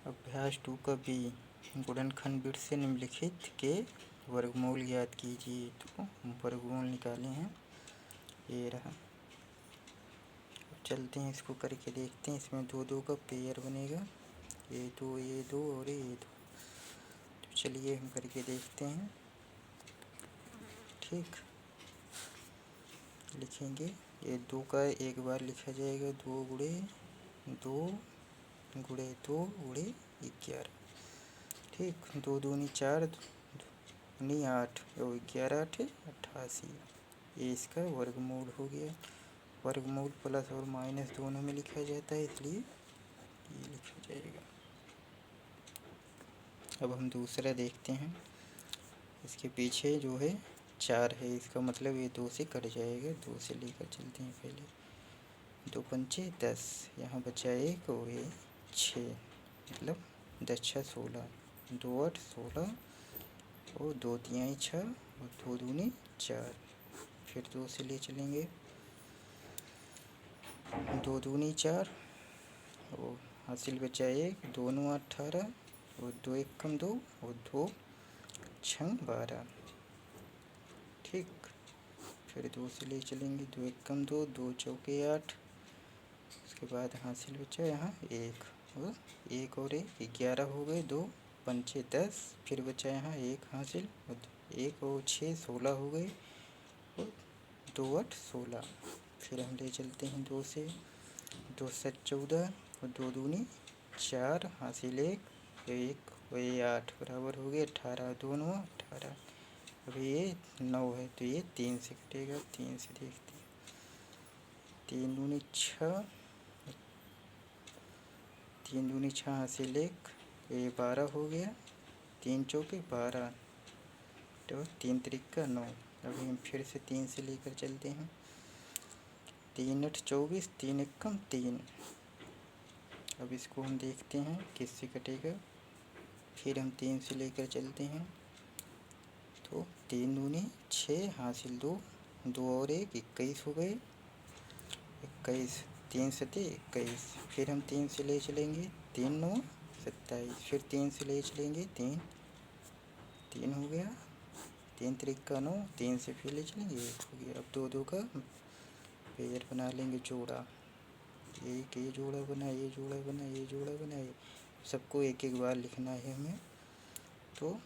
अभ्यास 2 का B, गुणनखंड bit से निम्नलिखित के वर्गमूल ज्ञात कीजिए। तो वर्गमूल निकाले हैं, ये रहा। चलते हैं इसको करके देखते हैं। इसमें 2 का पेयर बनेगा, ये दो और ये दो। तो चलिए हम करके देखते हैं। ठीक, लिखेंगे। ये 2 का एक बार लिखा जाएगा, 2 गुणे 11। ठीक, 2 दूनी 4, 2 8 और 11 8 88। ये इसका वर्गमूल हो गया। वर्गमूल प्लस और माइनस दोनों में लिखा जाता है, इसलिए ये लिखा जाएगा। अब हम दूसरा देखते हैं। इसके पीछे जो है 4 है, इसका मतलब ये 2 से कट जाएगा। 2 से लेकर चलते हैं पहले। 2 पंचे 10, यहाँ बचा 1 और ये 6, मतलब 10 6 16, 2 8 16 और 2 3 6 और 2 दूनी 4। फिर 2 से ले चलेंगे, 2 दूनी 4 और हासिल बचा 1, 2 9 18 और 2 1 कम 2 और 2 6 12। ठीक, फिर 2 से ले चलेंगे, 2 1 कम 2, 2 चौके 8। उसके बाद हासिल बचा यहाँ 1 और 1 और 1 11 हो गए। 2 पंचे 10, फिर बचा यहाँ 1 हासिल और 1 और 6 16 हो गए और 2 8 16। फिर हम ले चलते हैं 2 से, 2 7 14 और 2 दूनी 4 हासिल 1 1 और ये 8 बराबर हो गए 18, 2 9 18। अभी ये 9 है तो ये 3 से कटेगा। 3 से देखते हैं, 3 दूनी 6, 3 दूनी 6 हासिल 1, ये 12 हो गया। 3 चौके 12 तो 3 त्रिका 9। अभी हम फिर से 3 से लेकर चलते हैं। 3 8 24, 3 1 कम 3। अब इसको हम देखते हैं किससे कटेगा। फिर हम 3 से लेकर चलते हैं, तो 3 दूनी 6 हासिल 2, 2 और 1 21 हो गए। 21, 3 सते 21। फिर हम 3 से ले चलेंगे, 3 9 27। फिर 3 से ले चलेंगे, 3 3 हो गया। 3 त्रिका 9, 3 से फिर ले चलेंगे 1 हो गया। अब 2 2 का पेयर बना लेंगे, जोड़ा। एक ये जोड़ा बना, ये जोड़ा बना, ये जोड़ा बना, ये सबको एक एक बार लिखना है हमें। तो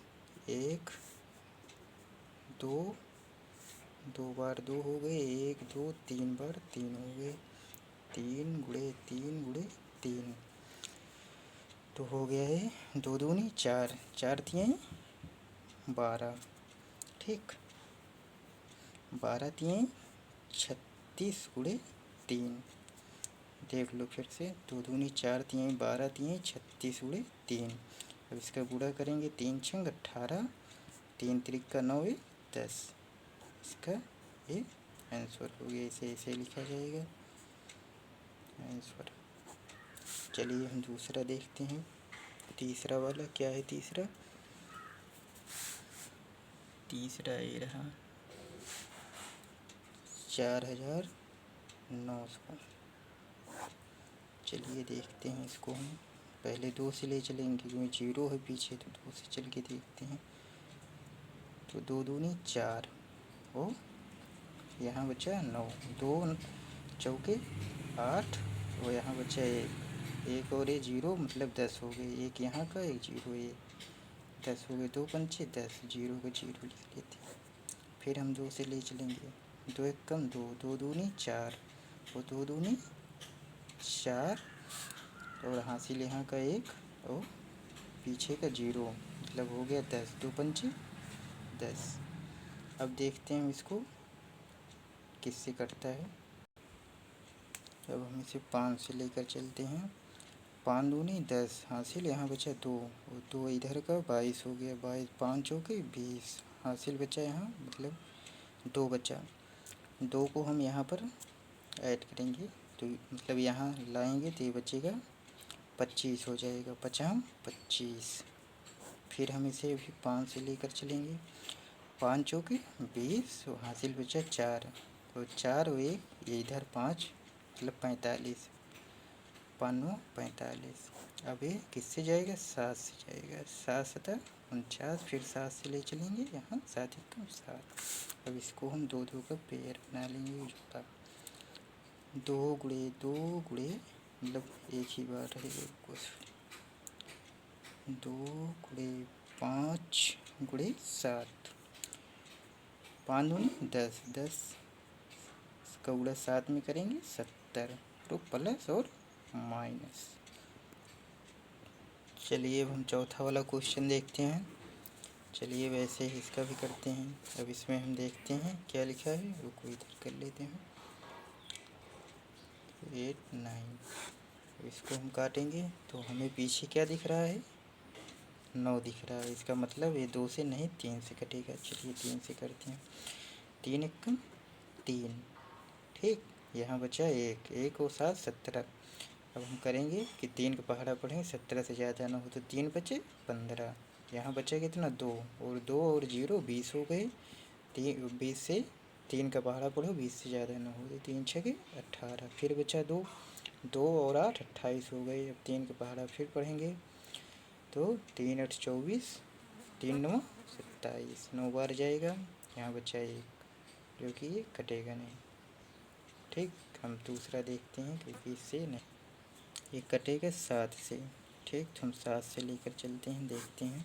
1 2, 2 बार 2 हो गए, 1 2 3 बार 3 हो गए। 3 गुणे 3 गुणे 3 तो हो गया है 2 दूनी 4, 4 3 12। ठीक, 12 3 36 गुणे 3। देख लो फिर से, 2 दूनी 4 3 12 3 36 गुणे 3। अब इसका गुणा करेंगे, 3 6 18, 3 त्रिका 9 10। इसका ये आंसर हो गया। इसे ऐसे लिखा जाएगा आंसर। चलिए हम दूसरा देखते हैं। तीसरा वाला क्या है? तीसरा ये रहा 4900। चलिए देखते हैं इसको हम। पहले 2 से ले चलेंगे क्योंकि 0 है पीछे, तो 2 से चल के देखते हैं। तो 2 दूनी 4 और यहाँ बचा 9, 2 चौके 8 और यहाँ बचा 1 और ये 0, मतलब 10 हो गए। एक यहाँ का, एक 0, ये 10 हो गए। 2 पंचे 10, 0 का 0 लिख लेते हैं। फिर हम 2 से ले चलेंगे, 2 1 कम 2, 2 दूनी 4 और 2 दूनी 4 और हासिल यहाँ का 1 और पीछे का 0, मतलब हो गया 10। 2 पंचे 10। अब देखते हैं हम इसको किससे कटता है। अब हम इसे 5 से लेकर चलते हैं। 5 दूनी 10 हासिल यहाँ बचा 2 और 2 इधर का 22 हो गया। 22 5 चौके 20 हासिल बचा यहाँ, मतलब 2 बचा। 2 को हम यहाँ पर ऐड करेंगे, तो मतलब यहाँ लाएंगे तो ये बचेगा 25 हो जाएगा। 5 25। फिर हम इसे भी 5 से लेकर चलेंगे। 5 चौके 20 और हासिल बचा 4 और 4 और 1 ये इधर 5, मतलब 45। 5 45। अब ये किससे जाएगा? 7 से जाएगा। 7 7 49। फिर 7 से ले चलेंगे यहाँ, 7 1 7। अब इसको हम 2 2 का पेयर बना लेंगे, जोड़ा। 2 गुणे 2 गुणे मतलब एक ही बार रहेगा कुछ। 2 गुणे 5 गुणे 7। 5 दूनी 10 10। इसका गुणा 7 में करेंगे 70। तो प्लस और माइनस। चलिए अब हम चौथा वाला क्वेश्चन देखते हैं। चलिए वैसे ही इसका भी करते हैं। अब इसमें हम देखते हैं क्या लिखा है, रुको इधर कर लेते हैं। 8 9। इसको हम काटेंगे तो हमें पीछे क्या दिख रहा है? 9 दिख रहा है। इसका मतलब ये 2 से नहीं 3 से कटेगा। चलिए 3 से करते हैं। 3 1 3। ठीक, यहाँ बचा 1 1 और 7 17। अब हम करेंगे कि 3 का पहाड़ा पढ़ेंगे, 17 से ज़्यादा ना हो तो 3 बचे 15। यहाँ बचा कितना? 2 और 2 और 0 20 हो गए। 20 से 3 का पहाड़ा पढ़ो, 20 से ज़्यादा ना हो तो 3 छके 18। फिर बचा 2 2 और 8 28 हो गए। अब 3 का पहाड़ा फिर पढ़ेंगे तो 3 8 24, 3 9 27। 9 बार जाएगा। यहाँ बचा 1 जो कि ये कटेगा नहीं। ठीक, हम दूसरा देखते हैं क्योंकि इससे नहीं ये कटेगा 7 से। ठीक, तो हम 7 से लेकर चलते हैं, देखते हैं।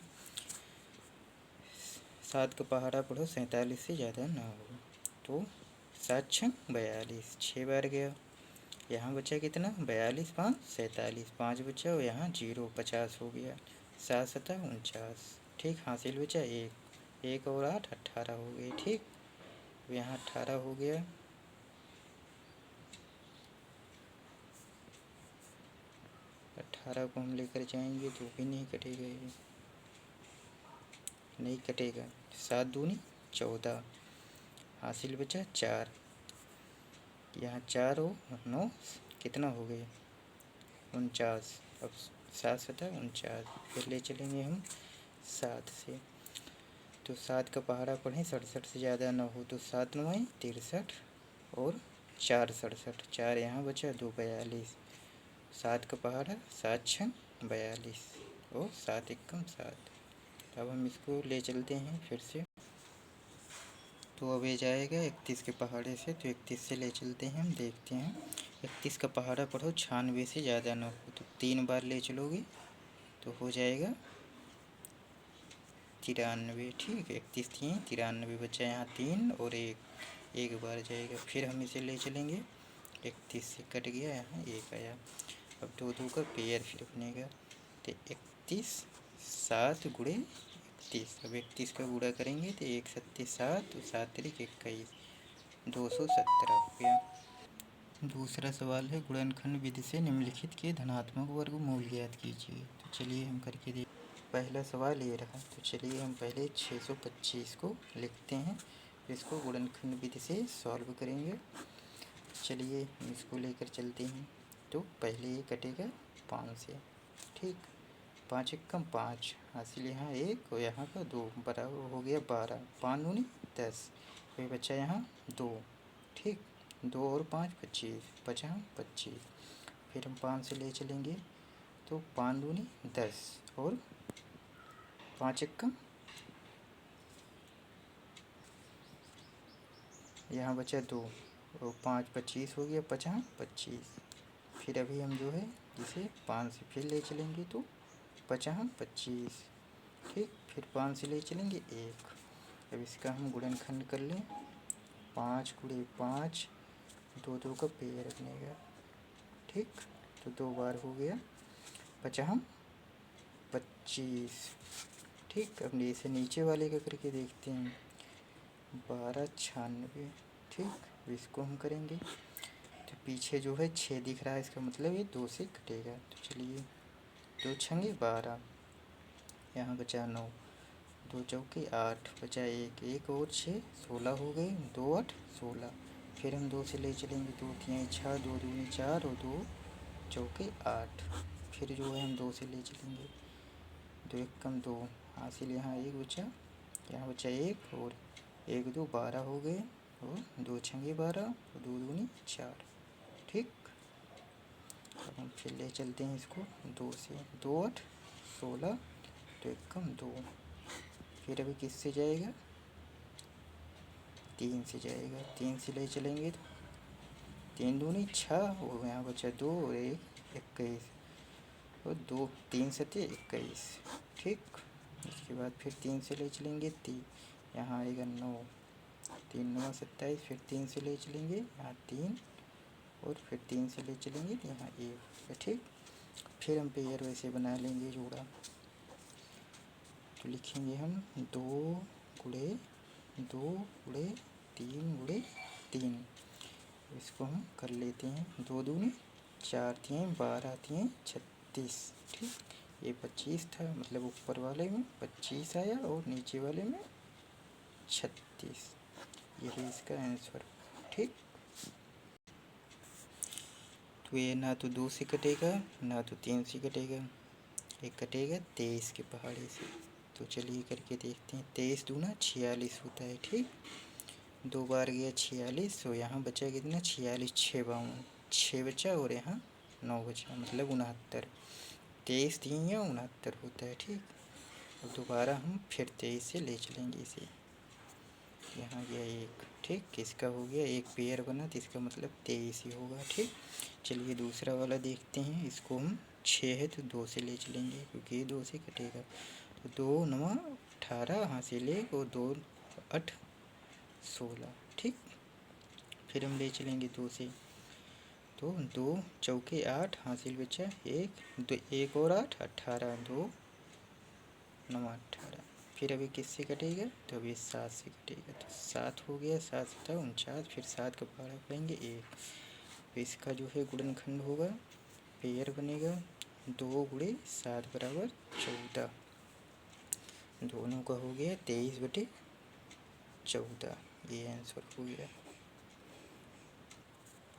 7 का पहाड़ा पढ़ो, 47 से ज़्यादा ना हो तो 7 6 42। 6 बार गया। यहाँ बचा कितना? 42 5 47। 5 बचा और यहाँ 0 50 हो गया। 7 7 49। ठीक, हासिल बचा 1 1 और 8 18 हो गए। ठीक, यहाँ 18 हो गया। 18 को हम लेकर जाएंगे तो भी नहीं कटेगा, ये नहीं कटेगा। 7 दूनी 14। हासिल बचा 4। यहाँ 4 और 9 कितना हो गए? 49। अब 7 7 49। फिर ले चलेंगे हम 7 से तो 7 का पहाड़ा पढ़ें, 67 से ज़्यादा ना हो तो 7 9 63 और 4 67। 4 यहाँ बचा, 2 42। 7 का पहाड़ा 7 6 42 और 7 1 7। अब हम इसको ले चलते हैं फिर से। तो अब ये जाएगा 31 के पहाड़े से, तो 31 से ले चलते हैं, हम देखते हैं। 31 का पहाड़ा पढ़ो, 96 से ज़्यादा ना हो तो 3 बार ले चलोगे तो हो जाएगा 93। ठीक, 31 थी 93 बचा, यहाँ 3 और 1 बार जाएगा। फिर हम इसे ले चलेंगे। 31 से कट गया, यहाँ 1 आया। अब 2 2 का पेयर फिर बनेगा तो 31 7 गुणे 31। अब 31 का गुणा करेंगे तो 1 7 7 7 3 21 217 हो गया। दूसरा सवाल है गुणनखंड विधि से निम्नलिखित के धनात्मक वर्गमूल ज्ञात कीजिए। तो चलिए हम करके देख। पहला सवाल ये रहा, तो चलिए हम पहले 625 को लिखते हैं, इसको गुणनखंड विधि से सॉल्व करेंगे। चलिए हम इसको लेकर चलते हैं। तो पहले ये कटेगा 5 से। ठीक, 5 1 5। हासिल यहाँ 1 और यहाँ का 2 बराबर हो गया 12। 5 दूनी 10। फिर बचा यहाँ 2। ठीक, 2 और 5 25 बचा 25। फिर हम 5 से ले चलेंगे तो 5 दूनी 10 और 5 1 यहाँ बचा 2 और 5 25 हो गया 50 25। फिर अभी हम जो है इसे 5 से फिर ले चलेंगे तो 50 25। ठीक, फिर 5 से ले चलेंगे 1। अब इसका हम गुणनखंड कर लें। 5 गुणे 5, 2 2 का पेयर बनेगा। ठीक, तो 2 बार हो गया 50 25। ठीक, अब इसे नीचे वाले का करके देखते हैं। 12 96। ठीक, अब इसको हम करेंगे तो पीछे जो है 6 दिख रहा है, इसका मतलब ये 2 से कटेगा। तो चलिए 2 छंगे 12, यहाँ बचा 9, 2 चौके 8 बचा 1 1 और 6 16 हो गए। 2 8 16। फिर हम 2 से ले चलेंगे, 2 3 6 2 दूनी 4 और 2 चौके 8। फिर जो है हम 2 से ले चलेंगे, 2 1 कम 2। हासिल यहाँ 1 बचा, यहाँ बचा 1 और 1 2 12 हो गए और 2 छंगे 12 और 2 दूनी 4। ठीक, अब हम फिर ले चलते हैं इसको 2 से, 2 8 16, तो 1 कम 2। फिर अभी किससे जाएगा, 3 से जाएगा, 3 से ले चलेंगे तो 3 दूनी 6, और यहाँ बचा 2 और 1 21, और 2 3 7 21। ठीक, उसके बाद फिर 3 से ले चलेंगे 3, यहाँ आएगा 9, 3 9 27, फिर 3 से ले चलेंगे यहाँ 3, और फिर 3 से ले चलेंगे तो यहाँ 1। ठीक, फिर हम पेयर वैसे बना लेंगे जोड़ा। तो लिखेंगे हम 2 गुणे 2 गुणे 3 गुणे 3। इसको हम कर लेते हैं, 2 दूनी 4, 3 12, 3 36। ठीक, ये 25 था, मतलब ऊपर वाले में 25 आया और नीचे वाले में 36। यही इसका आंसर। ठीक, तो ये ना तो 2 से कटेगा ना तो 3 से कटेगा, ये कटेगा 23 के पहाड़े से। तो चलिए करके देखते हैं, 23 दूना 46 होता है। ठीक, 2 बार गया 46, तो यहाँ बचा कितना 46, 6 52, 6 बचा और यहाँ 9 बचा, मतलब 69। 23 3 या 69 होता है। ठीक, अब दोबारा हम फिर 23 से ले चलेंगे इसे, यहाँ गया 1। ठीक, किसका हो गया, एक पेयर बना तो इसका मतलब 23 ही होगा। ठीक, चलिए दूसरा वाला देखते हैं, इसको हम 6 है तो 2 से ले चलेंगे क्योंकि ये 2 से कटेगा। तो 2 9 18 हासिल 1 और 2 8 16। ठीक, फिर हम ले चलेंगे 2 से, तो 2 चौके 8 हासिल बचा 1, 2 1 और 8 18, 2 9 18। फिर अभी किससे कटेगा, तो अभी 7 से कटेगा, तो 7 हो गया, 7 7 49, फिर 7 का पहाड़ा करेंगे 1। तो इसका जो है गुणनखंड होगा, पेयर बनेगा 2 गुणे 7 बराबर 14। दोनों का हो गया 23/14, ये आंसर हो गया।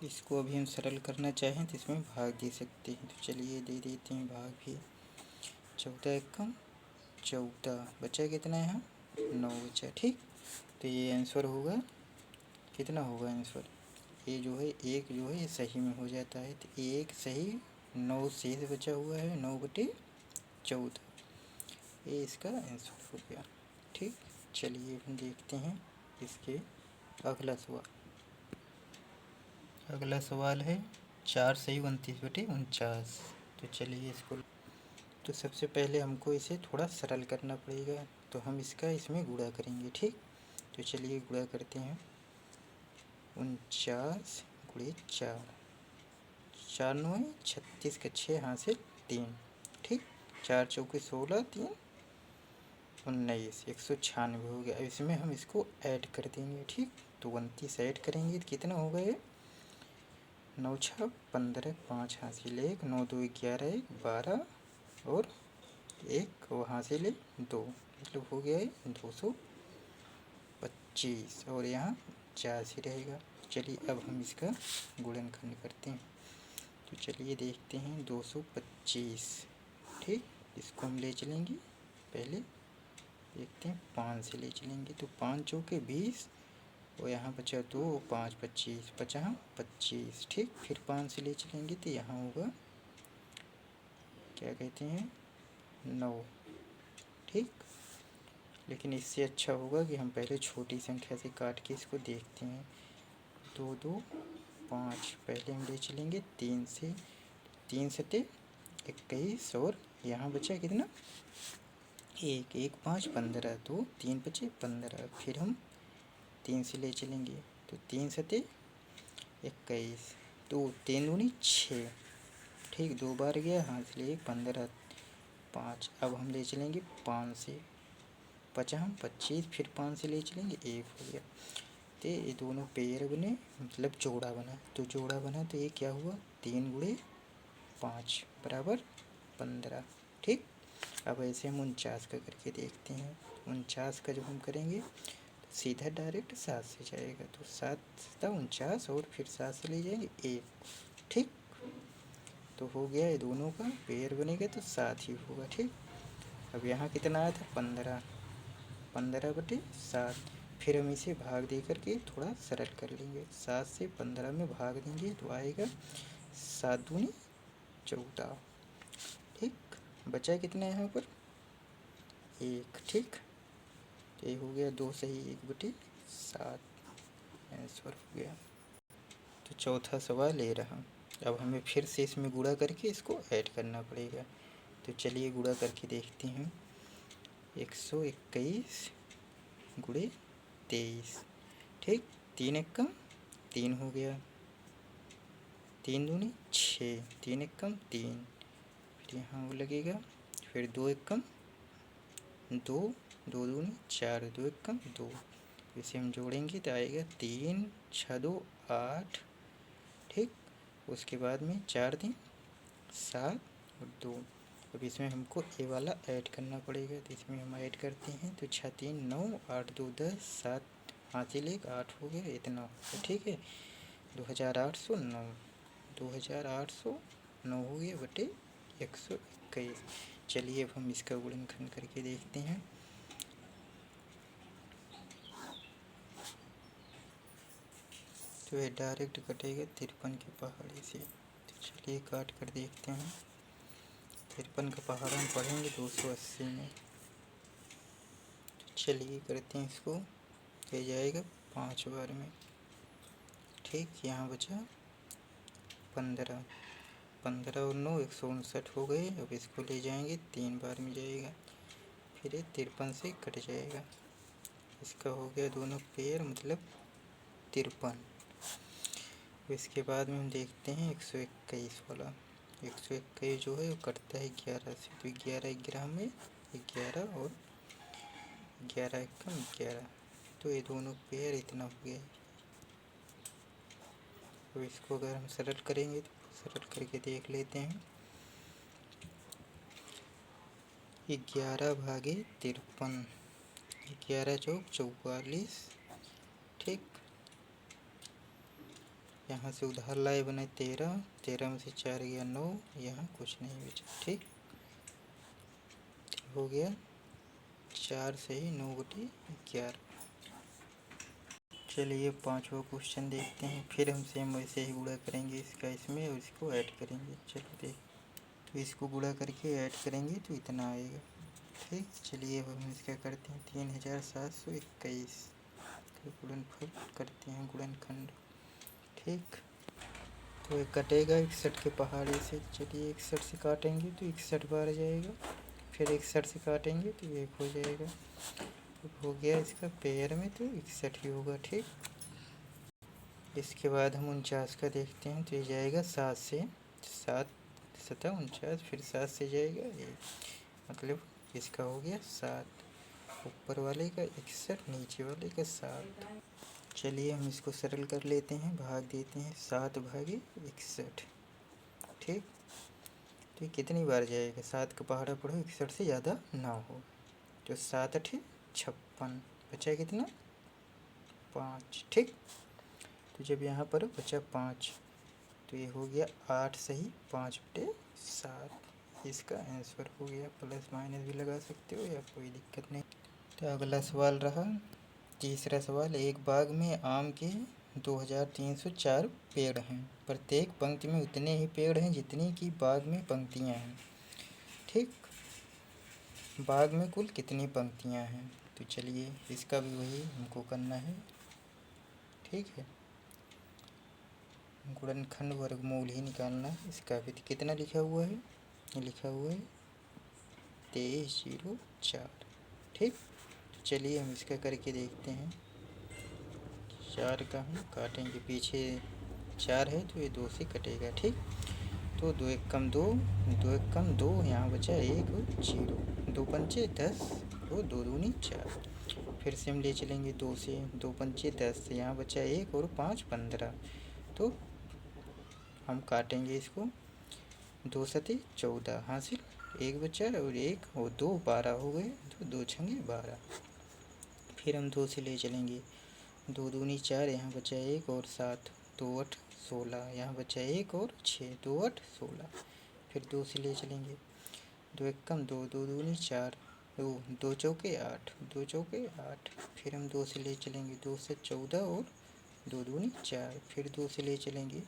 इसको अभी हम सरल करना चाहें तो इसमें भाग दे सकते हैं, तो चलिए दे देते हैं भाग भी। 14 एकम 14, बचा कितना है यहाँ 9 बचा। ठीक, तो ये आंसर होगा, कितना होगा आंसर, ये जो है एक जो है ये सही में हो जाता है, तो एक सही 9 शेष बचा हुआ है, 9/14, ये इसका आंसर हो गया। ठीक, चलिए हम देखते हैं इसके अगला सवाल। अगला सवाल है 4 सही 29/49। तो चलिए इसको, तो सबसे पहले हमको इसे थोड़ा सरल करना पड़ेगा, तो हम इसका इसमें गुणा करेंगे। ठीक, तो चलिए गुणा करते हैं, 49 गुणे 4, 4 9 36 का 6 हासिल 3। ठीक, 4 चौके 16, 3 19, 196 हो गया। अब इसमें हम इसको ऐड कर देंगे। ठीक, तो 29 ऐड करेंगे तो कितना होगा ये 9 6 15, 5 हासिल 1, 9 2 11, 1 12 और 1 वहाँ से ले 2, मतलब हो गया है 225, और यहाँ 4 ही रहेगा। चलिए अब हम इसका गुणनखंड करते हैं, तो चलिए देखते हैं 225। ठीक, इसको हम ले चलेंगे, पहले देखते हैं 5 से ले चलेंगे, तो 5 चौके 20 और यहाँ बचा 2, 5 25, 50 25। ठीक, फिर 5 से ले चलेंगे तो यहाँ होगा क्या कहते हैं 9। ठीक, लेकिन इससे अच्छा होगा कि हम पहले छोटी संख्या से काट के इसको देखते हैं। 2 2 5, पहले हम ले चलेंगे 3 से, 3 7 21, और यहाँ बचा कितना 1 1 5 15, तो 3 5 15। फिर हम 3 से ले चलेंगे, तो 3 7 21, तो 3 दूनी 6। ठीक, 2 बार गया हाथ ले 15 5। अब हम ले चलेंगे 5 से, 50 25, फिर 5 से ले चलेंगे 1 हो गया। तो ये दोनों पेयर बने, मतलब जोड़ा बना, तो जोड़ा बना तो ये क्या हुआ 3 गुणे 5 बराबर 15। ठीक, अब ऐसे हम 49 का करके देखते हैं। 49 का जब हम करेंगे तो सीधा डायरेक्ट 7 से जाएगा, तो 7 था 49 और फिर 7 से ले जाएंगे 1। ठीक, तो हो गया, ये दोनों का पेयर बनेगा तो 7 ही होगा। ठीक, अब यहाँ कितना आया था 15, 15/7। फिर हम इसे भाग दे करके थोड़ा सरल कर लेंगे, 7 से 15 में भाग देंगे तो आएगा 7 दूनी 14। ठीक, बचा कितना यहाँ पर 1। ठीक, ये हो गया 2 सही 1/7 आंसर हो गया। तो चौथा सवाल ये रहा। अब हमें फिर से इसमें गुणा करके इसको ऐड करना पड़ेगा। तो चलिए गुणा करके देखते हैं। 121 गुणे 23। ठीक, 3 एकम 3 हो गया, 3 दूनी 6, 3 एकम 3, फिर यहाँ वो लगेगा, फिर 2 एकम 2, 2 दूनी 4, 2 एकम 2, इसे हम जोड़ेंगे तो आएगा 3 6 2 8। ठीक, उसके बाद में 4 दिन 7 और 2। अब इसमें हमको ए वाला ऐड करना पड़ेगा, तो इसमें हम ऐड करते हैं। तो 6 3 9, 8 2 10, 7 हासिल 1 8 हो गया, इतना हो गया। ठीक है, 2809 2809 हो गया बटे 121। चलिए अब हम इसका गुणनखंड करके देखते हैं। तो ये डायरेक्ट कटेगा 53 के पहाड़े से। तो चलिए काट कर देखते हैं। 53 का पहाड़ा हम पढ़ेंगे 280 में। तो चलिए करते हैं इसको, ये जाएगा 5 बार में। ठीक, यहाँ बचा 15, 15 और 9 159 हो गए। अब इसको ले जाएंगे 3 बार में जाएगा, फिर ये 53 से कट जाएगा। इसका हो गया दोनों पेयर मतलब 53। इसके बाद में हम देखते हैं 121 वाला। 121 जो है वो कटता है 11 से, तो 11 11 में 11 और 11 एकम 11, तो ये दोनों पेयर इतना हो गया। तो इसको अगर हम सरल करेंगे तो सरल करके देख लेते हैं। 11 भागे 53, 11 चौक 44। ठीक, यहाँ से उधार लाए बने 13, 13 में से 4 गया 9, यहाँ कुछ नहीं बचा। ठीक, हो गया 4 सही 9/11। चलिए 5वां क्वेश्चन देखते हैं। फिर हम सेम वैसे ही गुणा करेंगे इसका इसमें और इसको ऐड करेंगे। चलो देख, तो इसको गुणा करके ऐड करेंगे तो इतना आएगा। ठीक, चलिए अब हम इसका करते हैं 3721 का गुणनफल करते हैं गुणनखंड। ठीक, तो ये कटेगा 61 के पहाड़े से। चलिए 61 से काटेंगे तो 61 बार जाएगा, फिर 61 से काटेंगे तो 1 हो जाएगा। हो गया इसका पेयर में तो 61 ही होगा। ठीक, इसके बाद हम 49 का देखते हैं। तो ये जाएगा 7 से, 7 7 49, फिर 7 से जाएगा 1, मतलब इसका हो गया 7। ऊपर वाले का 61, नीचे वाले का 7। चलिए हम इसको सरल कर लेते हैं, भाग देते हैं 7 भागे 61। ठीक, तो ये कितनी बार जाएगा, 7 का पहाड़ा पढ़ो 61 से ज़्यादा ना हो। तो 7 8 56, बचा कितना 5। ठीक, तो जब यहाँ पर बचा 5 तो ये हो गया 8 सही 5/7। इसका आंसर हो गया। प्लस माइनस भी लगा सकते हो या कोई दिक्कत नहीं। तो अगला सवाल रहा तीसरा सवाल। एक बाग में आम के 2304 पेड़ हैं। प्रत्येक पंक्ति में उतने ही पेड़ हैं जितनी कि बाग में पंक्तियां हैं। ठीक, बाग में कुल कितनी पंक्तियां हैं। तो चलिए इसका भी वही हमको करना है। ठीक है, गुणनखंड वर्गमूल ही निकालना है। इसका भी कितना लिखा हुआ है, लिखा हुआ है 2304। ठीक, चलिए हम इसका करके देखते हैं। 4 का हम काटेंगे, पीछे 4 है तो ये 2 से कटेगा। ठीक, तो 2 एकम 2, 2 एकम 2, यहाँ बचा 1 और 0, 2 पंचे 10 और 2 दूनी 4। फिर से हम ले चलेंगे 2 से, 2 पंचे 10, यहाँ बचा 1 और 5 15। तो हम काटेंगे इसको, 2 सते 14 हासिल, 1 बचा और 1 और 2 12 हो गए, तो 2 छंगे 12। फिर हम 2 से ले चलेंगे, 2 दूनी 4, यहाँ बचा 1 और 7, 2 8 16, यहाँ बचा 1 और 6, 2 8 16। फिर 2 से ले चलेंगे, 2 एकम 2, 2 दूनी 4, 2 चौके 8, 2 चौके 8। फिर हम 2 से ले चलेंगे, 2 से 14 और 2 दूनी 4। फिर 2 से ले चलेंगे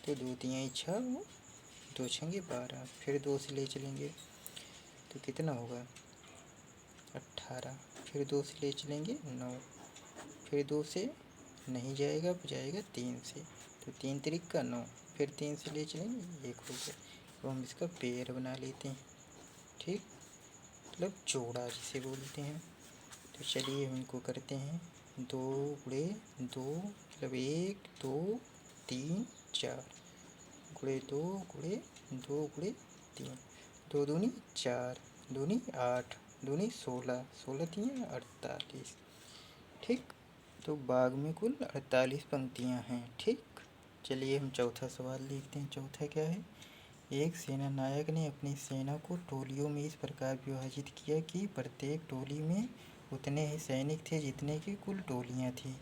तो 2 तिहाई 6 और 2 छंगे 12, फिर 2 से ले चलेंगे तो कितना होगा 18, फिर 2 से ले चलेंगे 9, फिर 2 से नहीं जाएगा, जाएगा 3 से, तो 3 तिरिक का 9, फिर 3 से ले चलेंगे 1 हो गया। तो हम इसका पेयर बना लेते हैं, ठीक, मतलब जोड़ा जिसे बोलते हैं। तो चलिए हम इनको करते हैं, 2 गुणे 2 मतलब 1 2 3 4, गुणे 2 गुणे 2 गुणे 3, 2 दूनी 4, दूनी 8, दूनी 16, 16 3 48, ठीक। तो बाग में कुल 48 पंक्तियाँ हैं, ठीक। चलिए हम चौथा सवाल देखते हैं। चौथा क्या है, एक सेना नायक ने अपनी सेना को टोलियों में इस प्रकार विभाजित किया कि प्रत्येक टोली में उतने ही सैनिक थे जितने की कुल टोलियाँ थीं।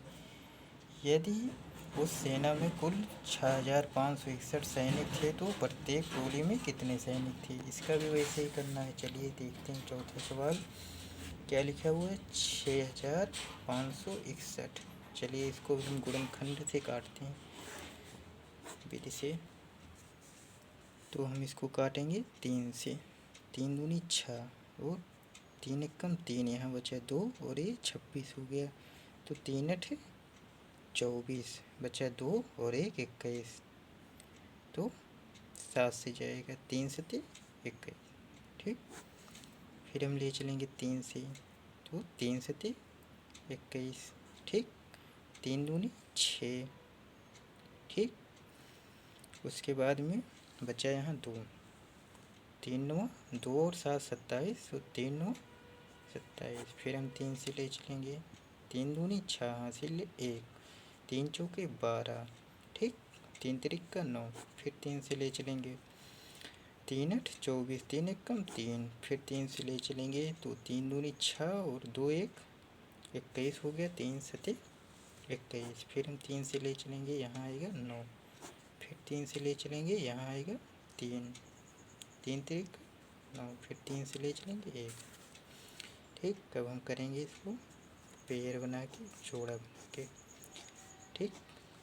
यदि उस सेना में कुल 6561 सैनिक थे तो प्रत्येक टोली में कितने सैनिक थे। इसका भी वैसे ही करना है। चलिए देखते हैं चौथा सवाल क्या लिखा हुआ है, 6561। चलिए इसको हम गुणनखंड से काटते हैं विधि से। तो हम इसको काटेंगे 3 से, 3 दूनी 6 और 3 एकम 3, यहाँ बचा 2 और ये 26 हो गया। तो 3 8 24, बचा 2 और 1 21, तो 7 से जाएगा, 3 7 21, ठीक। फिर हम ले चलेंगे 3 से, तो 3 7 21, ठीक, 3 दूनी 6, ठीक। उसके बाद में बचा यहाँ 2, 3 9 2 और 7 27, तो 3 9 27। फिर हम 3 से ले चलेंगे, 3 दूनी 6 हासिल 1, 3 चौके 12, ठीक, 3 तिरिक का 9, फिर 3 से ले चलेंगे, 3 8 24, 3 एकम 3, फिर 3 से ले चलेंगे तो 3 दूनी 6 और 2 1 21 हो गया, 3 7 21। फिर हम 3 से ले चलेंगे, यहाँ आएगा 9, फिर 3 से ले चलेंगे, यहाँ आएगा 3, 3 तिरिक 9, फिर 3 से ले चलेंगे 1, ठीक। अब हम करेंगे इसको पेयर बना के, जोड़ा बना के, ठीक।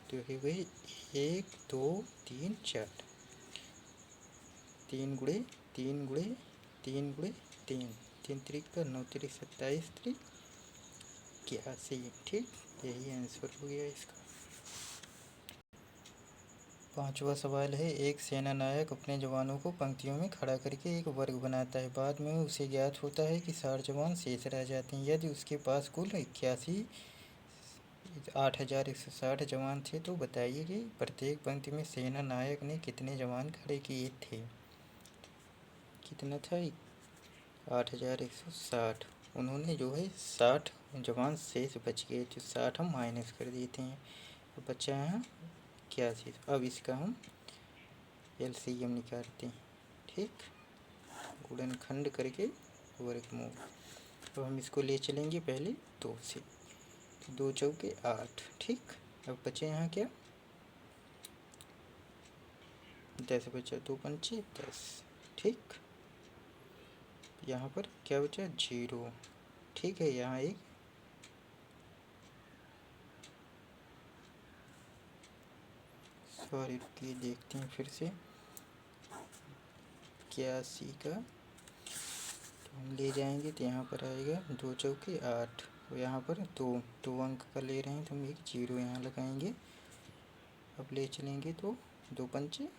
तो ये वही 1 2 3 4, 3 गुणे 3 गुणे 3 गुणे 3, 3 तिरिक का 9 तिरिक 27 तिरिक 81, ठीक। यही आंसर हो गया इसका। पांचवा सवाल है, एक सेना नायक अपने जवानों को पंक्तियों में खड़ा करके एक वर्ग बनाता है। बाद में उसे ज्ञात होता है कि 60 जवान शेष रह जाते हैं। यदि उसके पास कुल 81,160 जवान थे तो बताइए कि प्रत्येक पंक्ति में सेना नायक ने कितने जवान खड़े किए थे। कितना था, 8160। उन्होंने जो है 60 जवान शेष बच गए, तो 60 हम माइनस कर देते हैं, तो बचा है 81। अब इसका हम LCM निकालते हैं, ठीक, गुणनखंड करके वर्गमूल। तो हम इसको ले चलेंगे पहले 2 से, तो 2 चौके 8, ठीक। अब बचे यहाँ क्या 10 बचा, 2 पंचे 10, ठीक। यहाँ पर क्या बचा 0, ठीक है। यहाँ एक सॉरी रुकिए देखते हैं फिर से 81 का, तो हम ले जाएंगे तो यहाँ पर आएगा 2 चौके 8, तो यहाँ पर 2 अंक का ले रहे हैं तो हम एक 0 यहाँ लगाएंगे। अब ले चलेंगे तो 2 पंचे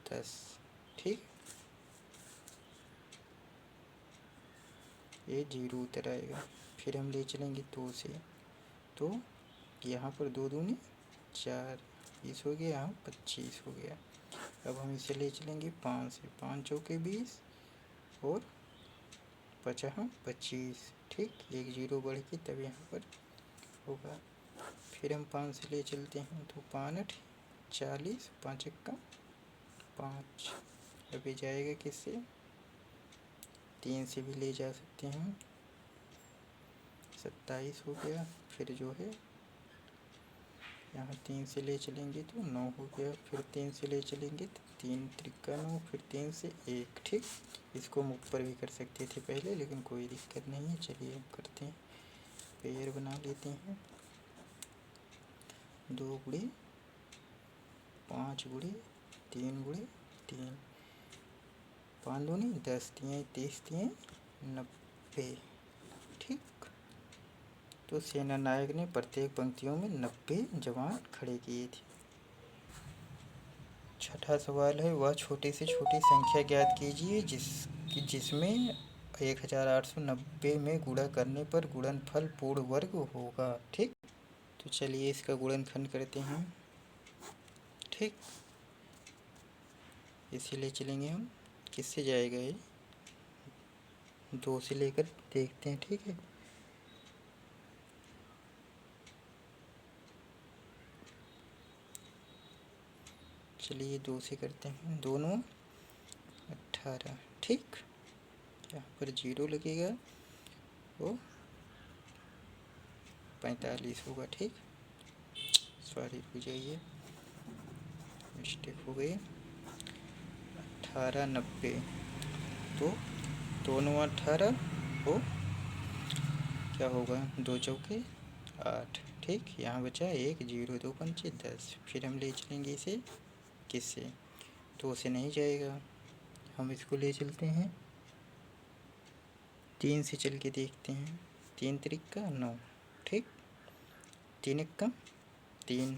10, ठीक, ये 0 उतर आएगा। फिर हम ले चलेंगे 2 से, तो यहाँ पर 2 दूनी 4, 20 हो गया, यहाँ 25 हो गया। अब हम इसे ले चलेंगे 5 से, 5 चौके 20 और बचा हम 25, ठीक, एक 0 बढ़ के तब यहाँ पर होगा। फिर हम 5 से ले चलते हैं, तो 5 8 40, 5 1 5। अभी जाएगा किससे, 3 से भी ले जा सकते हैं, 27 हो गया। फिर जो है यहाँ 3 से ले चलेंगे तो 9 हो गया, फिर 3 से ले चलेंगे तो 3 त्रिका 9, फिर 3 से 1, ठीक। इसको हम ऊपर भी कर सकते थे पहले, लेकिन कोई दिक्कत नहीं है। चलिए हम करते हैं, पेयर बना लेते हैं, 2 गुणे 5 गुणे 3 गुणे 3, 5 दूनी 10, 3 30, 3 90। ठीक, तो सेना नायक ने प्रत्येक पंक्तियों में 90 जवान खड़े किए थे। छठा सवाल है, वह छोटी से छोटी संख्या ज्ञात कीजिए जिसमें 1890 में गुणा करने पर गुणनफल पूर्ण वर्ग होगा। ठीक, तो चलिए इसका गुणनखंड करते हैं। ठीक, इसीलिए चलेंगे हम। किससे जाएगा ये? 2 से लेकर देखते हैं। ठीक है, चलिए 2 से करते हैं। दोनों 18। ठीक, यहाँ पर 0 लगेगा, वो 45 होगा। ठीक, सॉरी हो जाइए, मिस्टेक हो गई। 18 90, तो दोनों 18 हो क्या होगा, 2 चौके 8। ठीक, यहाँ बचा 1 0 2 पंचे 10। फिर हम ले चलेंगे इसे किससे? 2 से नहीं जाएगा, हम इसको ले चलते हैं 3 से। चल के देखते हैं। 3 तिरिका 9। ठीक, 3 एकम 3,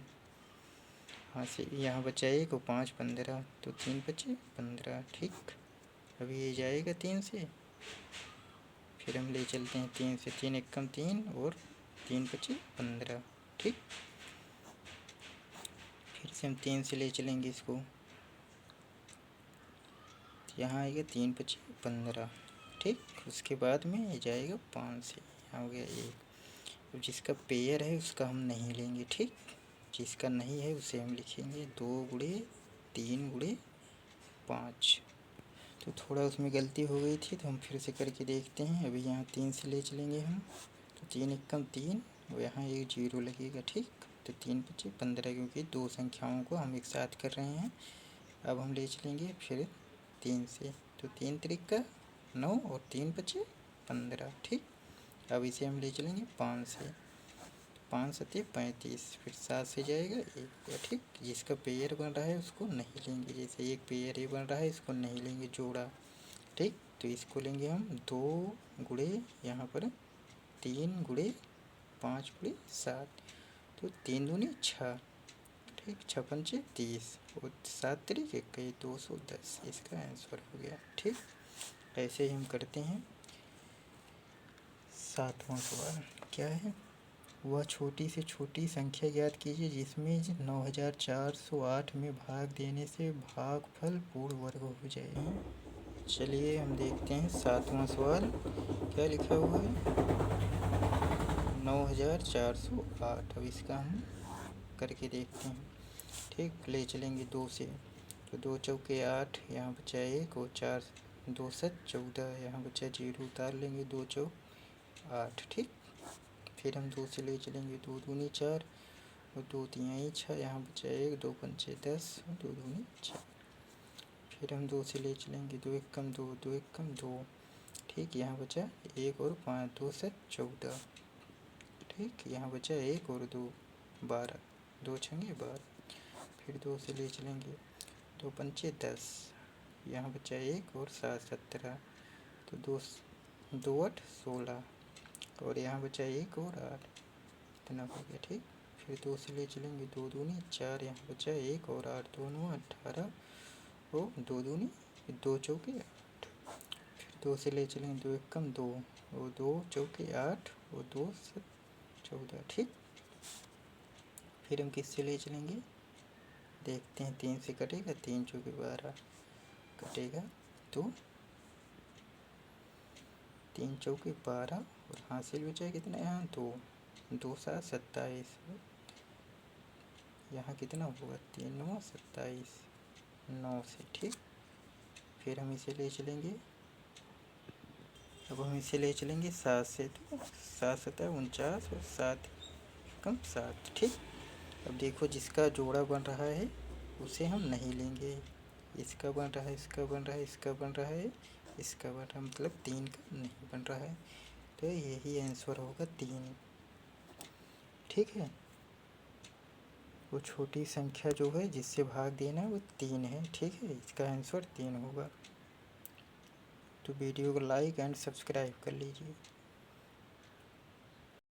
हाँ से यहाँ बचा 1 और 5 15, तो 3 बचे 15। ठीक, अभी ये जाएगा 3 से, फिर हम ले चलते हैं 3 से। 3 एकम 3 और 3 बचे 15। ठीक, फिर से हम 3 से ले चलेंगे इसको, यहाँ आएगा 3 बचे 15। ठीक, उसके बाद में ये जाएगा 5 से, यहाँ हो गया 1। अब जिसका पेयर है उसका हम नहीं लेंगे। ठीक, जिसका नहीं है उसे हम लिखेंगे 2 गुणे 3 गुणे 5। तो थोड़ा उसमें गलती हो गई थी, तो हम फिर से करके देखते हैं। अभी यहाँ 3 से ले चलेंगे हम, तो 3 एकम 3 और यहाँ 1 0 लगेगा। ठीक, तो 3 बचे 15, क्योंकि 2 संख्याओं को हम एक साथ कर रहे हैं। अब हम ले चलेंगे फिर 3 से, तो 3 तिरिका 9 और 3 बचे 15। ठीक, अब इसे हम ले चलेंगे 5 से, 5 सत्ते 35, फिर 7 से जाएगा 1। ठीक, जिसका पेयर बन रहा है उसको नहीं लेंगे, जैसे एक पेयर ये बन रहा है इसको नहीं लेंगे, जोड़ा। ठीक, तो इसको लेंगे हम 2 गुणे यहाँ पर 3 गुणे 5 गुणे 7, तो 3 दूनी 6। ठीक, 6 पंचे 30 और 7 तिरिक 21, 210 इसका आंसर हो गया। ठीक, ऐसे ही हम करते हैं। 7वां सवाल क्या है, वह छोटी से छोटी संख्या ज्ञात कीजिए जिसमें 9408 में भाग देने से भागफल पूर्ण वर्ग हो जाए। चलिए हम देखते हैं 7वां सवाल क्या लिखा हुआ है, 9408। अब इसका हम करके देखते हैं। ठीक, ले चलेंगे 2 से, तो 2 चौके 8, यहाँ बचा 1 और 4 2 7 14, यहाँ बचा 0 उतार लेंगे, 2 चौक 8। ठीक, फिर हम 2 से ले चलेंगे, 2 दूनी 4 और 2 तिहाई 6, यहाँ बचा 1 2 पंचे 10 और 2 दूनी 6। फिर हम 2 से ले चलेंगे, 2 एकम 2 2 एकम 2। ठीक, यहाँ बचा 1 और 5 2 7 14। ठीक, यहाँ बचा 1 और 2 12, 2 छंगे 12। फिर 2 से ले चलेंगे, 2 पंचे 10, यहाँ बचा 1 और 7 17, तो 2 2 8 16 और यहाँ बचा 1 और 8, इतना हो गया। ठीक, फिर 2 से ले चलेंगे, 2 दूनी 4, यहाँ बचा 1 और 8, दोनों 18 और 2 दूनी 2 चौके 8। फिर 2 से ले चलेंगे, 2 एकम 2 और 2 चौके 8 और 2 7 14। ठीक, फिर हम किससे ले चलेंगे देखते हैं। 3 से कटेगा, 3 चौके 12 कटेगा, तो 3 चौके 12 और हासिल बचा कितना, यहाँ 2 2 7 27, यहाँ कितना होगा 3 9 27 9 से। ठीक, फिर हम इसे ले चलेंगे, अब हम इसे ले चलेंगे 7 से, तो 7 7 49 और 7 कम 7। ठीक, अब देखो जिसका जोड़ा बन रहा है उसे हम नहीं लेंगे, इसका बन रहा है, इसका बन रहा है, इसका बन रहा है, इसका बन रहा है, मतलब 3 का नहीं बन रहा है, तो यही आंसर होगा 3। ठीक है, वो छोटी संख्या जो है जिससे भाग देना है वो 3 है। ठीक है, इसका आंसर 3 होगा। तो वीडियो को लाइक एंड सब्सक्राइब कर लीजिए।